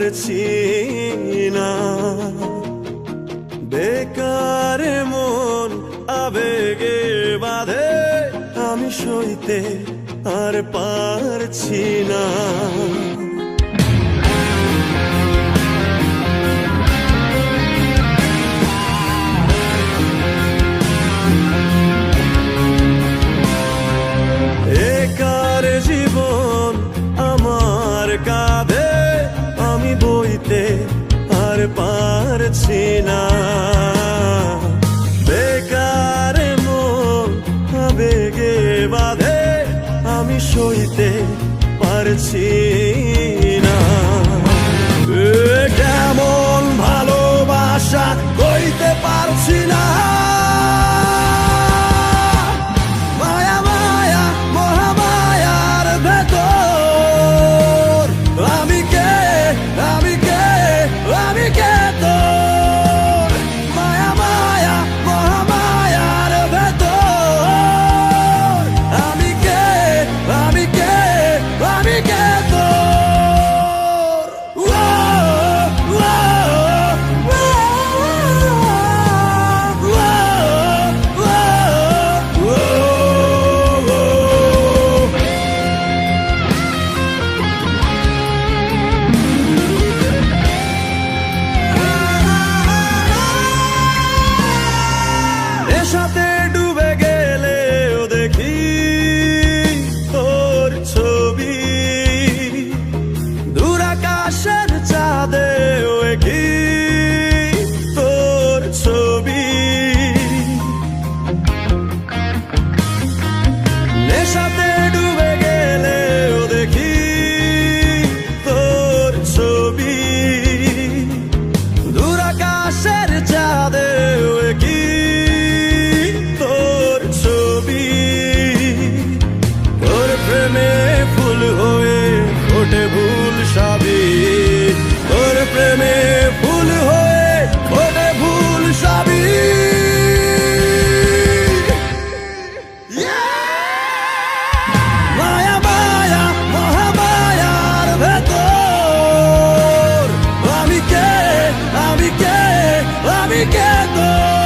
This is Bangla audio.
পারছি না। বেকার মন আবেগে বাঁধে, আমি সইতে আর পারছি না। বেকার জীবন আমার কাঁধে, আমি বইতে আর পারছি না। বেকার মন আবেগে বাঁধে, আমি সইতে পারছি না। কেমন ভালোবাসা কইতে পারছি না। মায়া মায়া মহামায়ার ভেতর আমি কে, আমি কে, আমি কে তোর। মায়া মায়া মহামায়ার ভেতর আমি কে, আমি কে, আমি কে তোর। সাথে ডুবে গেলেও দেখি তোর ছবি, দূর আকাশের চাঁদেও কি তোর ছবি। নেশাতে ডুবে গেলেও দেখি তোর ছবি, দূর আকাশের চাঁদেও কি ফুল হয়ে ফোটে ভুল সবই, তোর প্রেমে ফুল হয়ে ফোটে ভুল সবই। মায়া মায়া মহামায়ার ভেতর আমি কে, আমি কে, আমি কে তোর।